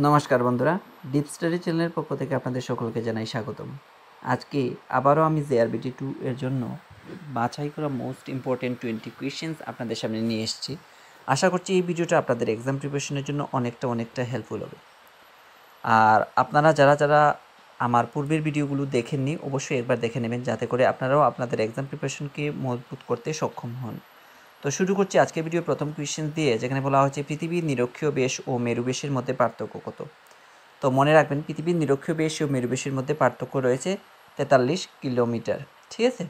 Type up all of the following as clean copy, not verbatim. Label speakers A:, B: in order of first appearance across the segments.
A: নমস্কার বন্ধুরা, deep study চ্যানেলের পক্ষ থেকে আপনাদের সকলকে জানাই স্বাগতম। আজকে আবারও আমি JRBT2 এর জন্য বাছাই করা মোস্ট ইম্পর্টেন্ট 20 কোয়েশ্চেন্স আপনাদের সামনে নিয়ে এসেছি। আশা করছি এই ভিডিওটা আপনাদের এক্সাম প্রিপারেশনের জন্য অনেকটা হেল্পফুল হবে। আর আপনারা যারা আমার পূর্বের ভিডিওগুলো দেখেননি অবশ্যই একবার দেখে নেবেন, যাতে করে আপনারাও আপনাদের এক্সাম প্রিপারেশনকে মজবুত করতে সক্ষম হন। তো শুরু করছি আজকের ভিডিওর প্রথম কোয়েশ্চেন দিয়ে, যেখানে বলা হচ্ছে পৃথিবীর নিরক্ষীয় বেশ ও মেরুবেশের মধ্যে পার্থক্য কত। তো মনে রাখবেন, পৃথিবীর নিরক্ষীয় বেশ ও মেরুবেশের মধ্যে পার্থক্য রয়েছে 43 কিলোমিটার। ঠিক আছে,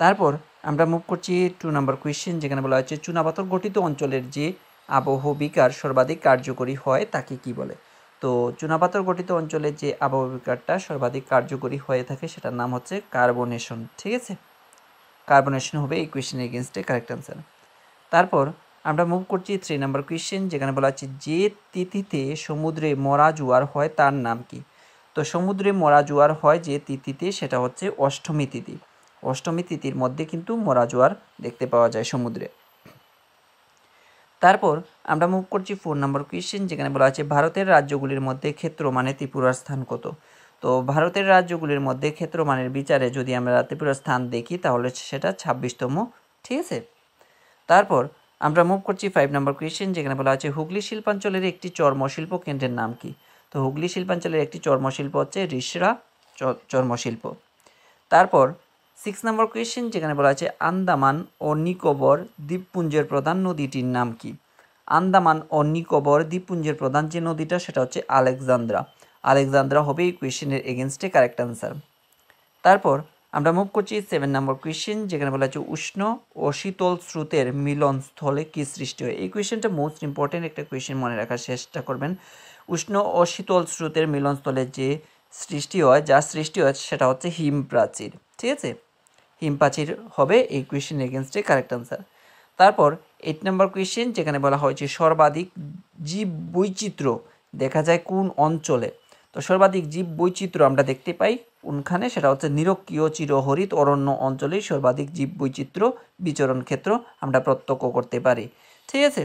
A: তারপর আমরা মুভ করছি 2 নম্বর কোয়েশ্চেন, যেখানে বলা হচ্ছে চুনাপাথর গঠিত অঞ্চলের যে আবহবিকার সর্বাধিক কার্যকরী হয় তাকে কি বলে। তো চুনাপাথর গঠিত অঞ্চলের যে আবহবিকারটা সর্বাধিক কার্যকরী হয়ে থাকে সেটার নাম হচ্ছে কার্বনেশন। ঠিক আছে, কার্বনেশন হবে এই কোয়েশ্চেনের এগেনস্টে কারেক্ট অ্যান্সার। তারপর আমরা মুভ করছি 3 নম্বর কোয়েশ্চেন, যেখানে বলা হচ্ছে যে তিথিতে সমুদ্রে মরা জোয়ার হয় তার নাম কি। তো সমুদ্রে মরা জোয়ার হয় যে তিথিতে সেটা হচ্ছে অষ্টমী তিথি। অষ্টমী তিথির মধ্যে কিন্তু মরা জোয়ার দেখতে পাওয়া যায় সমুদ্রে। তারপর আমরা মুভ করছি 4 নম্বর কোয়েশ্চেন, যেখানে বলা আছে ভারতের রাজ্যগুলির মধ্যে ক্ষেত্র মানে ত্রিপুরার স্থান কত। তো ভারতের রাজ্যগুলির মধ্যে ক্ষেত্র মানের বিচারে যদি আমরা ত্রিপুরার স্থান দেখি তাহলে সেটা 26তম। ঠিক আছে, তারপর আমরা মুভ করছি 5 নম্বর কোয়েশ্চেন, যেখানে বলা আছে হুগলি শিল্পাঞ্চলের একটি চর্মশিল্প কেন্দ্রের নাম কি। তো হুগলি শিল্পাঞ্চলের একটি চর্মশিল্প হচ্ছে রিষড়া চর্মশিল্প। তারপর 6 নম্বর কোয়েশ্চেন, যেখানে বলা আছে আন্দামান ও নিকোবর দ্বীপপুঞ্জের প্রধান নদীটির নাম কি। আন্দামান ও নিকোবর দ্বীপপুঞ্জের প্রধান যে নদীটা সেটা হচ্ছে আলেকজান্দ্রা। আলেকজান্দ্রা হবে এই কোয়েশ্চেনের এগেনস্টে কারেক্ট অ্যান্সার। তারপর আমরা মুভ করছি 7 নম্বর কোয়েশ্চেন, যেখানে বলা হচ্ছে উষ্ণ ও শীতল স্রোতের মিলনস্থলে কি সৃষ্টি হয়। এই কোয়েশ্চেনটা মোস্ট ইম্পর্টেন্ট একটা কোয়েশ্চেন, মনে রাখার চেষ্টা করবেন। উষ্ণ ও শীতল স্রোতের মিলনস্থলে যে সৃষ্টি হয়, যা সৃষ্টি হয় সেটা হচ্ছে হিম প্রাচীর। ঠিক আছে, হিম প্রাচীর হবে এই কোয়েশ্চেন এগেনস্টে কারেক্ট অ্যান্সার। তারপর 8 নম্বর কোয়েশ্চেন, যেখানে বলা হয়েছে সর্বাধিক জীব বৈচিত্র্য দেখা যায় কোন অঞ্চলে। তো সর্বাধিক জীব বৈচিত্র্য আমরা দেখতে পাই কোনখানে, সেটা হচ্ছে নিরক্ষীয় চিরহরিত অরণ্য অঞ্চলেই সর্বাধিক জীব বৈচিত্র্য বিচরণ ক্ষেত্র আমরা প্রত্যক্ষ করতে পারি। ঠিক আছে,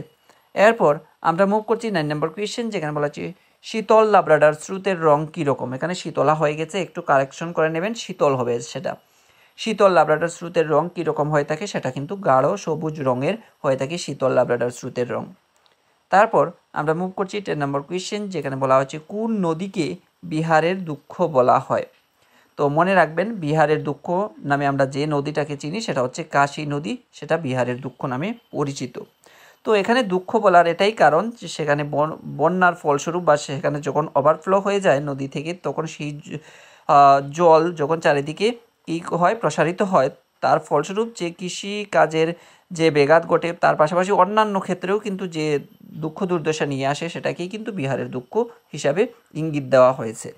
A: এরপর আমরা মুভ করছি 9 নম্বর কোয়েশ্চেন, যেখানে বলা হচ্ছে শীতল লাব্রাডার স্রোতের রং কীরকম। এখানে শীতলা হয়ে গেছে, একটু কারেকশন করে নেবেন, শীতল হবে সেটা। শীতল লাব্রাডার স্রোতের রং কীরকম হয়ে থাকে, সেটা কিন্তু গাঢ় সবুজ রঙের হয়ে থাকে শীতল লাব্রাডার স্রোতের রং। তারপর আমরা মুভ করছি 10 নম্বর কোয়েশ্চেন, যেখানে বলা হচ্ছে কোন নদীকে বিহারের দুঃখ বলা হয়। তো মনে রাখবেন, বিহারের দুঃখ নামে আমরা যে নদীটাকে চিনি সেটা হচ্ছে কাশী নদী, সেটা বিহারের দুঃখ নামে পরিচিত। তো এখানে দুঃখ বলার এটাই কারণ যে সেখানে বন্যার ফলস্বরূপ বা সেখানে যখন ওভারফ্লো হয়ে যায় নদী থেকে, তখন সেই জল যখন চারিদিকে কী হয়, প্রসারিত হয়, তার ফলস্বরূপ যে কৃষি কাজের যে ব্যাঘাত ঘটে, তার পাশাপাশি অন্যান্য ক্ষেত্রেও কিন্তু যে দুঃখ দুর্দশা নিয়ে আসে সেটাকেই কিন্তু বিহারের দুঃখ হিসাবে ইঙ্গিত দেওয়া হয়েছে।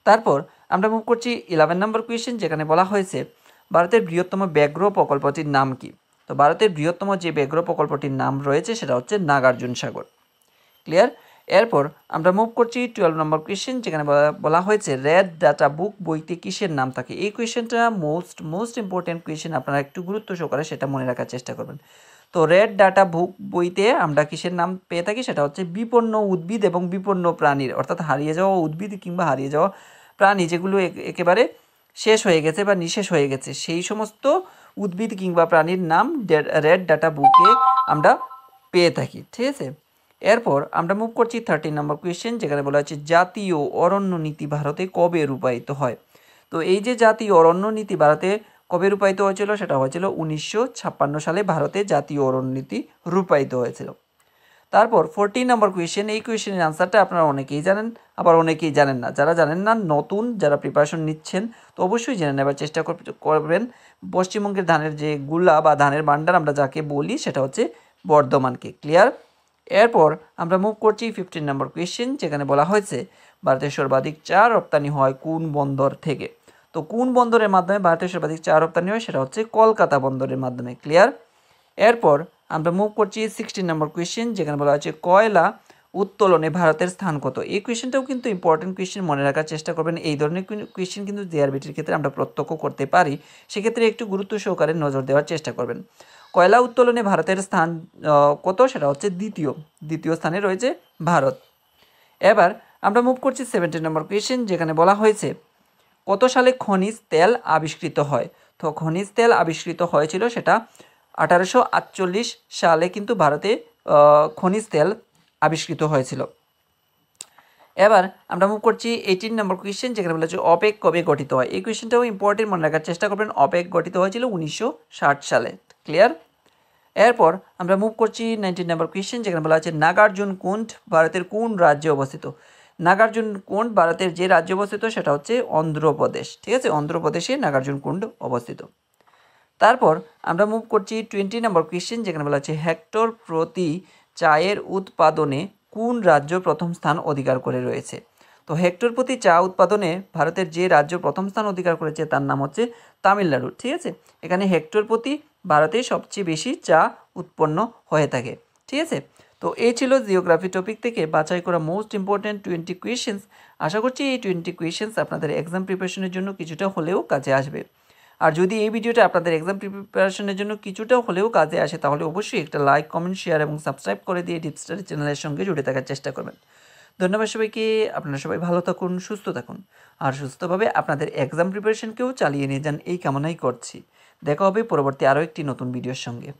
A: তারপর আমরা মুভ করছি 11 নম্বর কোয়েশ্চেন, যেখানে বলা হয়েছে ভারতের বৃহত্তম ব্যাঘ্র প্রকল্পটির নাম কি। তো ভারতের বৃহত্তম যে ব্যাঘ্র প্রকল্পটির নাম রয়েছে সেটা হচ্ছে নাগার্জুন সাগর। ক্লিয়ার। এরপর আমরা মুভ করছি 12 নম্বর কোয়েশ্চেন, যেখানে বলা হয়েছে রেড ডাটা বুক বইতে কিসের নাম থাকে। এই কোয়েশ্চেনটা মোস্ট ইম্পর্টেন্ট কোয়েশ্চেন, আপনারা একটু গুরুত্ব সহকারে সেটা মনে রাখার চেষ্টা করবেন। তো রেড ডাটা বুক বইতে আমরা কিসের নাম পেয়ে থাকি, সেটা হচ্ছে বিপন্ন উদ্ভিদ এবং বিপন্ন প্রাণীর, অর্থাৎ হারিয়ে যাওয়া উদ্ভিদ কিংবা হারিয়ে যাওয়া প্রাণী যেগুলো একেবারে শেষ হয়ে গেছে বা নিঃশেষ হয়ে গেছে, সেই সমস্ত উদ্ভিদ কিংবা প্রাণীর নাম রেড ডাটা বুকে আমরা পেয়ে থাকি। ঠিক আছে, এরপর আমরা মুভ করছি 13 নম্বর কোয়েশ্চেন, যেখানে বলা হচ্ছে জাতীয় অরণ্য নীতি ভারতে কবে রূপায়িত হয়। তো এই যে জাতীয় অরণ্য নীতি ভারতে কবে রূপায়িত হয়েছিল, সেটা হয়েছিল 1956 সালে ভারতে জাতীয় অরণ্য নীতি রূপায়িত হয়েছিল। তারপর 14 নম্বর কোয়েশ্চেন, এই কোয়েশ্চেনের আনসারটা আপনারা অনেকেই জানেন, আবার অনেকেই জানেন না। যারা জানেন না, নতুন যারা প্রিপারেশন নিচ্ছেন, তো অবশ্যই জেনে নেবার চেষ্টা করবেন। পশ্চিমবঙ্গের ধানের যে গুলা বা ধানের ভান্ডার আমরা যাকে বলি সেটা হচ্ছে বর্ধমানকে। ক্লিয়ার। এরপর আমরা মুভ করছি 15 নম্বর কোয়েশ্চেন, যেখানে বলা হয়েছে ভারতের সর্বাধিক চা রপ্তানি হয় কোন বন্দর থেকে। তো কোন বন্দরের মাধ্যমে ভারতের সর্বাধিক চা রপ্তানি হয়, সেটা হচ্ছে কলকাতা বন্দরের মাধ্যমে। ক্লিয়ার। এরপর আমরা মুভ করছি 16 নম্বর কোয়েশ্চেন, যেখানে বলা হচ্ছে কয়লা উত্তোলনে ভারতের স্থান কত। এই কোয়েশ্চেনটাও কিন্তু ইম্পর্টেন্ট কোয়েশ্চেন, মনে রাখার চেষ্টা করবেন। এই ধরনের কোয়েশ্চেন কিন্তু JRBTর ক্ষেত্রে আমরা প্রত্যক্ষ করতে পারি, সেক্ষেত্রে একটু গুরুত্ব সহকারে নজর দেওয়ার চেষ্টা করবেন। কয়লা উত্তোলনে ভারতের স্থান কত, সেটা হচ্ছে দ্বিতীয় স্থানে রয়েছে ভারত। এবার আমরা মুভ করছি 17 নম্বর কোয়েশ্চেন, যেখানে বলা হয়েছে কত সালে খনিজ তেল আবিষ্কৃত হয়। তো খনিজ তেল আবিষ্কৃত হয়েছিল সেটা 1848 সালে কিন্তু ভারতে খনিজ তেল আবিষ্কৃত হয়েছিল। এবার আমরা মুভ করছি 18 নম্বর কোয়েশ্চেন, যেখানে বলা হচ্ছে অপেক কবে গঠিত হয়। এই কোয়েশ্চেনটাও ইম্পর্টেন্ট, মনে রাখার চেষ্টা করবেন। অপেক গঠিত হয়েছিল 1960 সালে। ক্লিয়ার? এরপর আমরা মুভ করছি 19 নম্বর কোয়েশ্চেন, যেখানে বলা আছে নাগার্জুন কুণ্ড ভারতের কোন রাজ্যে অবস্থিত। নাগার্জুন কুণ্ড ভারতের যে রাজ্যে অবস্থিত সেটা হচ্ছে অন্ধ্রপ্রদেশ। ঠিক আছে, অন্ধ্রপ্রদেশে নাগার্জুন কুণ্ড অবস্থিত। তারপর আমরা মুভ করছি 20 নম্বর কোয়েশ্চেন, যেখানে বলা আছে হেক্টর প্রতি চায়ের উৎপাদনে কোন রাজ্য প্রথম স্থান অধিকার করে রয়েছে। তো হেক্টর প্রতি চা উৎপাদনে ভারতের যে রাজ্য প্রথম স্থান অধিকার করেছে তার নাম হচ্ছে তামিলনাড়ু। ঠিক আছে, এখানে হেক্টর প্রতি ভারতে সবচেয়ে বেশি চা উৎপন্ন হয়ে থাকে। ঠিক আছে, তো এই ছিল জিওগ্রাফি টপিক থেকে বাছাই করা মোস্ট ইম্পর্ট্যান্ট 20 কোয়েশ্চেন্স। আশা করছি এই 20 কোয়েশ্চেন্স আপনাদের এক্সাম প্রিপারেশনের জন্য কিছুটা হলেও কাজে আসবে। আর যদি এই ভিডিওটা আপনাদের এক্সাম প্রিপারেশনের জন্য কিছুটা হলেও কাজে আসে তাহলে অবশ্যই একটা লাইক, কমেন্ট, শেয়ার এবং সাবস্ক্রাইব করে দিয়ে ডিপ স্টাডি চ্যানেলের সঙ্গে জুড়ে থাকার চেষ্টা করবেন। ধন্যবাদ সবাইকে। আপনারা সবাই ভালো থাকুন, সুস্থ থাকুন, আর সুস্থভাবে আপনাদের এক্সাম প্রিপারেশনকেও চালিয়ে নিয়ে যান এই কামনাই করছি। দেখা হবে পরবর্তী আরও একটি নতুন ভিডিওর সঙ্গে।